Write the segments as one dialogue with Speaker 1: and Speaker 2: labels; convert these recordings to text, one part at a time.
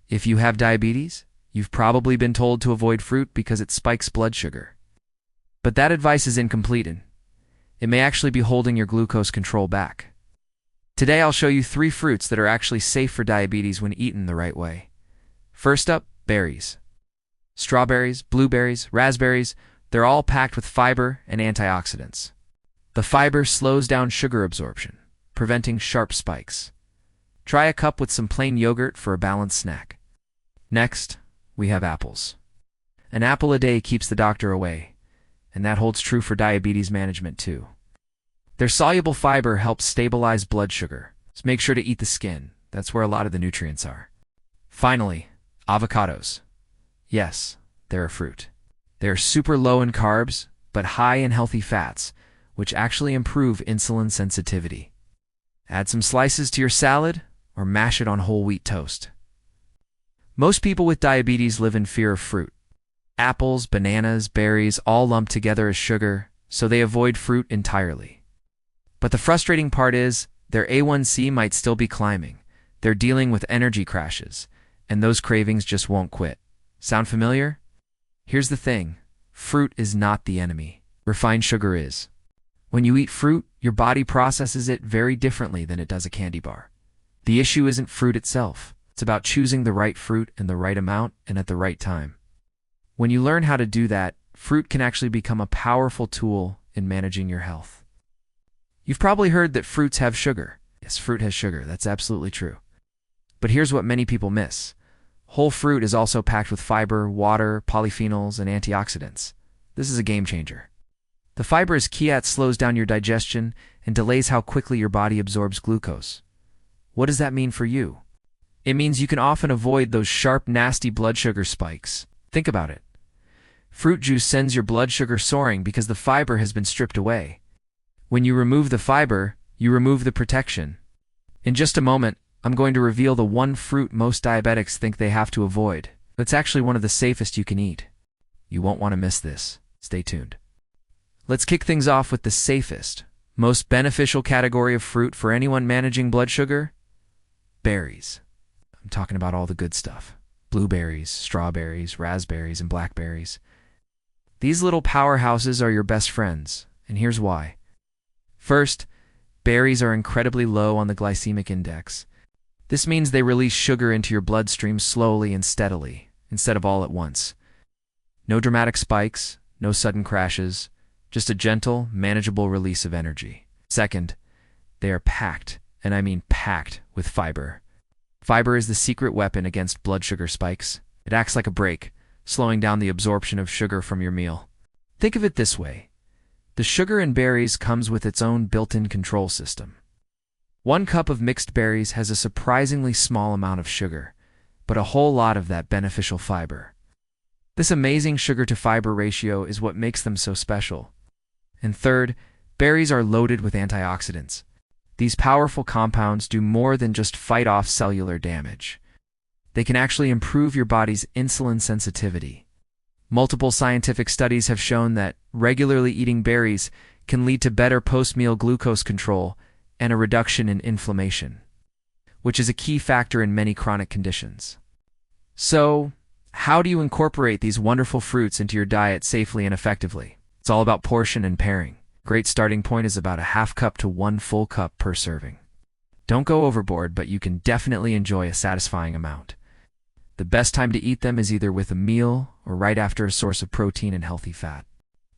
Speaker 1: If you have diabetes, you've probably been told to avoid fruit because it spikes blood sugar. But that advice is incomplete, and it may actually be holding your glucose control back. Today I'll show you 3 fruits that are actually safe for diabetes when eaten the right way. First up, berries. Strawberries, blueberries, raspberries, they're all packed with fiber and antioxidants. The fiber slows down sugar absorption, preventing sharp spikes. Try a cup with some plain yogurt for a balanced snack. Next, we have apples. An apple a day keeps the doctor away, and that holds true for diabetes management too. Their soluble fiber helps stabilize blood sugar, so make sure to eat the skin. That's where a lot of the nutrients are. Finally, avocados. Yes, they're a fruit. They're super low in carbs, but high in healthy fats, which actually improve insulin sensitivity. Add some slices to your salad, or mash it on whole wheat toast. Most people with diabetes live in fear of fruit. Apples, bananas, berries all lump together as sugar, so they avoid fruit entirely. But the frustrating part is, their A1C might still be climbing. They're dealing with energy crashes, and those cravings just won't quit. Sound familiar? Here's the thing. Fruit is not the enemy. Refined sugar is. When you eat fruit, your body processes it very differently than it does a candy bar. The issue isn't fruit itself. It's about choosing the right fruit in the right amount and at the right time. When you learn how to do that, fruit can actually become a powerful tool in managing your health. You've probably heard that fruits have sugar. Yes, fruit has sugar. That's absolutely true. But here's what many people miss. Whole fruit is also packed with fiber, water, polyphenols, and antioxidants. This is a game changer. The fiber is key. It slows down your digestion and delays how quickly your body absorbs glucose. What does that mean for you? It means you can often avoid those sharp, nasty blood sugar spikes. Think about it. Fruit juice sends your blood sugar soaring because the fiber has been stripped away. When you remove the fiber, you remove the protection. In just a moment, I'm going to reveal the one fruit most diabetics think they have to avoid. It's actually one of the safest you can eat. You won't want to miss this. Stay tuned. Let's kick things off with the safest, most beneficial category of fruit for anyone managing blood sugar: berries. I'm talking about all the good stuff. Blueberries, strawberries, raspberries, and blackberries. These little powerhouses are your best friends, and here's why. First, berries are incredibly low on the glycemic index. This means they release sugar into your bloodstream slowly and steadily, instead of all at once. No dramatic spikes, no sudden crashes, just a gentle, manageable release of energy. Second, they are packed, and I mean packed, with fiber. Fiber is the secret weapon against blood sugar spikes. It acts like a brake, slowing down the absorption of sugar from your meal. Think of it this way. The sugar in berries comes with its own built-in control system. 1 cup of mixed berries has a surprisingly small amount of sugar, but a whole lot of that beneficial fiber. This amazing sugar-to-fiber ratio is what makes them so special. And third, berries are loaded with antioxidants. These powerful compounds do more than just fight off cellular damage. They can actually improve your body's insulin sensitivity. Multiple scientific studies have shown that regularly eating berries can lead to better post-meal glucose control and a reduction in inflammation, which is a key factor in many chronic conditions. So, how do you incorporate these wonderful fruits into your diet safely and effectively? It's all about portion and pairing. Great starting point is about a half cup to 1 full cup per serving. Don't go overboard, but you can definitely enjoy a satisfying amount. The best time to eat them is either with a meal or right after a source of protein and healthy fat.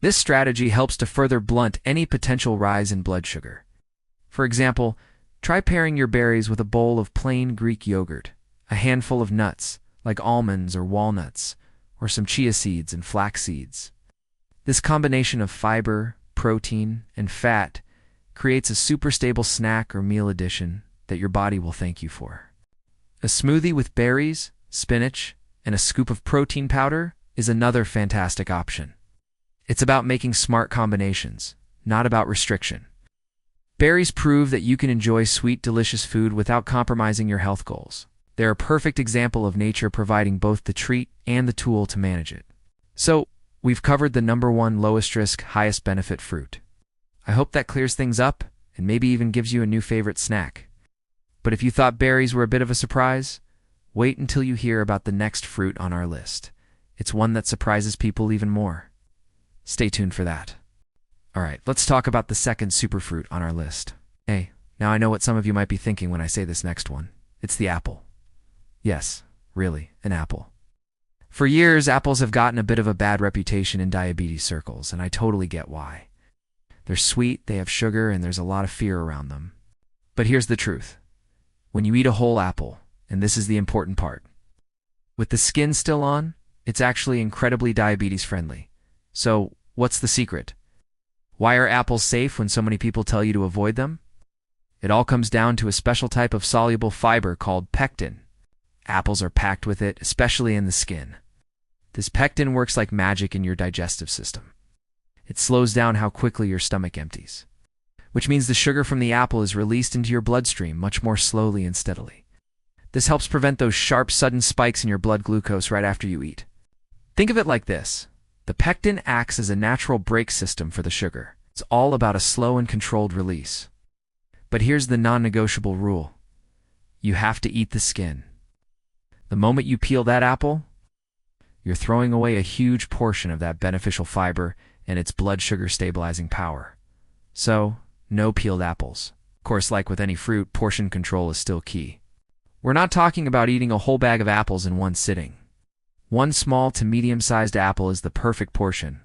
Speaker 1: This strategy helps to further blunt any potential rise in blood sugar. For example, try pairing your berries with a bowl of plain Greek yogurt, a handful of nuts, like almonds or walnuts, or some chia seeds and flax seeds. This combination of fiber, protein, and fat creates a super stable snack or meal addition that your body will thank you for. A smoothie with berries, spinach, and a scoop of protein powder is another fantastic option. It's about making smart combinations, not about restriction. Berries prove that you can enjoy sweet, delicious food without compromising your health goals. They're a perfect example of nature providing both the treat and the tool to manage it. So, we've covered the #1 lowest risk, highest benefit fruit. I hope that clears things up and maybe even gives you a new favorite snack. But if you thought berries were a bit of a surprise, Wait until you hear about the next fruit on our list. It's one that surprises people even more. Stay tuned for that. All right, let's talk about the second superfruit on our list. Hey, now I know what some of you might be thinking when I say this next one. It's the apple. Yes, really, an apple. For years, apples have gotten a bit of a bad reputation in diabetes circles, and I totally get why. They're sweet, they have sugar, and there's a lot of fear around them. But here's the truth. When you eat a whole apple, and this is the important part, with the skin still on, it's actually incredibly diabetes-friendly. So, what's the secret? Why are apples safe when so many people tell you to avoid them? It all comes down to a special type of soluble fiber called pectin. Apples are packed with it, especially in the skin. This pectin works like magic in your digestive system. It slows down how quickly your stomach empties, which means the sugar from the apple is released into your bloodstream much more slowly and steadily. This helps prevent those sharp, sudden spikes in your blood glucose right after you eat. Think of it like this. The pectin acts as a natural brake system for the sugar. It's all about a slow and controlled release. But here's the non-negotiable rule. You have to eat the skin. The moment you peel that apple, you're throwing away a huge portion of that beneficial fiber and its blood sugar stabilizing power. So, no peeled apples. Of course, like with any fruit, portion control is still key. We're not talking about eating a whole bag of apples in one sitting. One small to medium-sized apple is the perfect portion.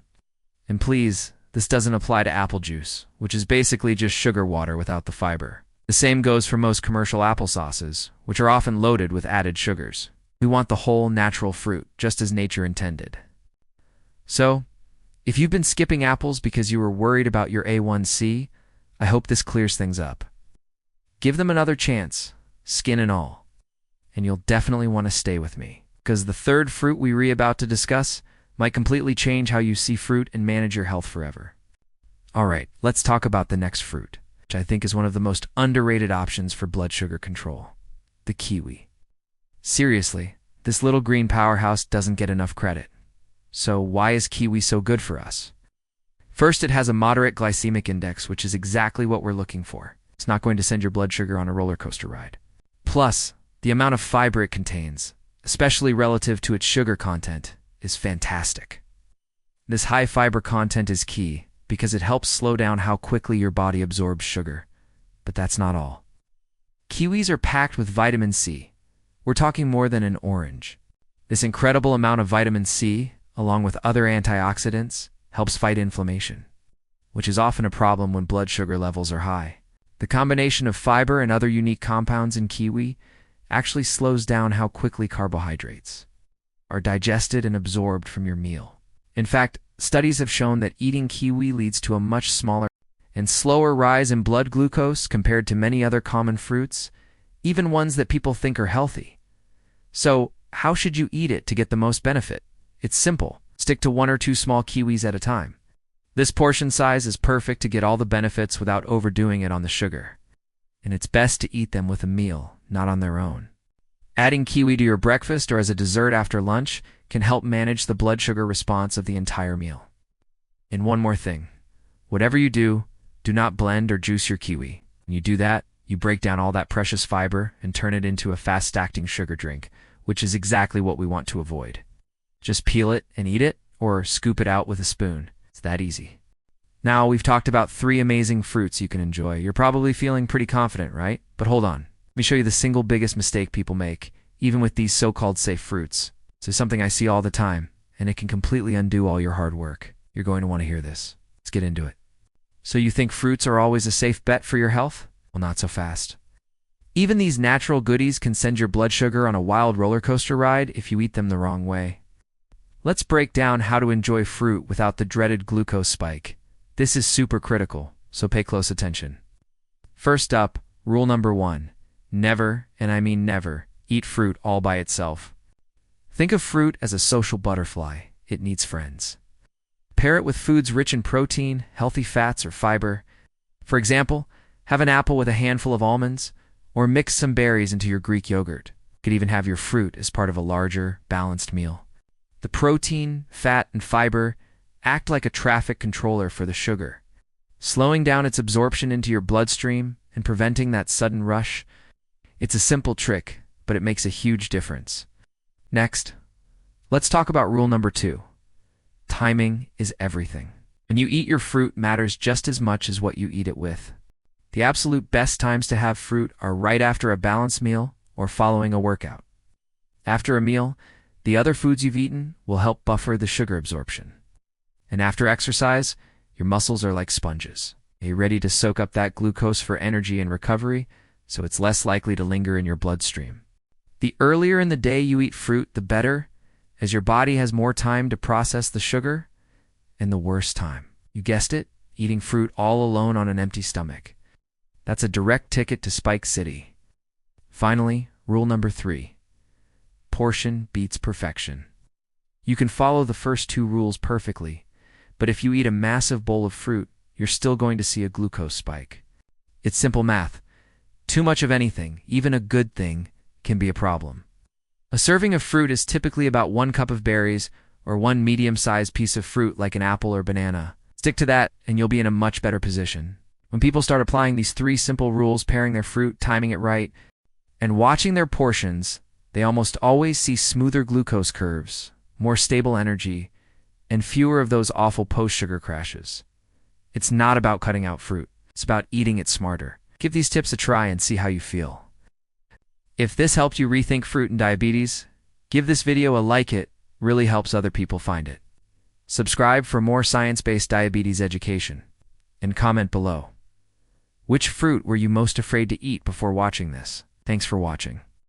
Speaker 1: And please, this doesn't apply to apple juice, which is basically just sugar water without the fiber. The same goes for most commercial applesauces, which are often loaded with added sugars. We want the whole, natural fruit, just as nature intended. So, if you've been skipping apples because you were worried about your A1C, I hope this clears things up. Give them another chance, skin and all. And you'll definitely want to stay with me, because the third fruit we're about to discuss might completely change how you see fruit and manage your health forever. Alright, let's talk about the next fruit, which I think is one of the most underrated options for blood sugar control. The kiwi. Seriously, this little green powerhouse doesn't get enough credit. So why is kiwi so good for us? First, it has a moderate glycemic index, which is exactly what we're looking for. It's not going to send your blood sugar on a roller coaster ride. Plus, the amount of fiber it contains, especially relative to its sugar content, is fantastic. This high fiber content is key because it helps slow down how quickly your body absorbs sugar. But that's not all. Kiwis are packed with vitamin C. We're talking more than an orange. This incredible amount of vitamin C, along with other antioxidants, helps fight inflammation, which is often a problem when blood sugar levels are high. The combination of fiber and other unique compounds in kiwi actually slows down how quickly carbohydrates are digested and absorbed from your meal. In fact, studies have shown that eating kiwi leads to a much smaller and slower rise in blood glucose compared to many other common fruits, even ones that people think are healthy. So, how should you eat it to get the most benefit? It's simple. Stick to 1 or 2 small kiwis at a time. This portion size is perfect to get all the benefits without overdoing it on the sugar. And it's best to eat them with a meal, not on their own. Adding kiwi to your breakfast or as a dessert after lunch can help manage the blood sugar response of the entire meal. And one more thing. Whatever you do, do not blend or juice your kiwi. When you do that, you break down all that precious fiber and turn it into a fast-acting sugar drink, which is exactly what we want to avoid. Just peel it and eat it, or scoop it out with a spoon. It's that easy. Now, we've talked about 3 amazing fruits you can enjoy. You're probably feeling pretty confident, right? But hold on. Let me show you the single biggest mistake people make, even with these so-called safe fruits. This is something I see all the time, and it can completely undo all your hard work. You're going to want to hear this. Let's get into it. So you think fruits are always a safe bet for your health? Well, not so fast. Even these natural goodies can send your blood sugar on a wild roller coaster ride if you eat them the wrong way. Let's break down how to enjoy fruit without the dreaded glucose spike. This is super critical, so pay close attention. First up, rule number 1. Never, and I mean never, eat fruit all by itself. Think of fruit as a social butterfly. It needs friends. Pair it with foods rich in protein, healthy fats, or fiber. For example, have an apple with a handful of almonds, or mix some berries into your Greek yogurt. You could even have your fruit as part of a larger, balanced meal. The protein, fat, and fiber act like a traffic controller for the sugar, slowing down its absorption into your bloodstream and preventing that sudden rush. It's a simple trick, but it makes a huge difference. Next, let's talk about rule number 2. Timing is everything. When you eat your fruit matters just as much as what you eat it with. The absolute best times to have fruit are right after a balanced meal or following a workout. After a meal, the other foods you've eaten will help buffer the sugar absorption. And after exercise, your muscles are like sponges. They're ready to soak up that glucose for energy and recovery, so it's less likely to linger in your bloodstream. The earlier in the day you eat fruit, the better, as your body has more time to process the sugar, and the worst time. You guessed it, eating fruit all alone on an empty stomach. That's a direct ticket to Spike City. Finally, rule number 3. Portion beats perfection. You can follow the first 2 rules perfectly, but if you eat a massive bowl of fruit, you're still going to see a glucose spike. It's simple math. Too much of anything, even a good thing, can be a problem. A serving of fruit is typically about 1 cup of berries or 1 medium-sized piece of fruit like an apple or banana. Stick to that and you'll be in a much better position. When people start applying these 3 simple rules, pairing their fruit, timing it right, and watching their portions, they almost always see smoother glucose curves, more stable energy, and fewer of those awful post-sugar crashes. It's not about cutting out fruit. It's about eating it smarter. Give these tips a try and see how you feel. If this helped you rethink fruit and diabetes, give this video a like. It really helps other people find it. Subscribe for more science-based diabetes education. And comment below. Which fruit were you most afraid to eat before watching this? Thanks for watching.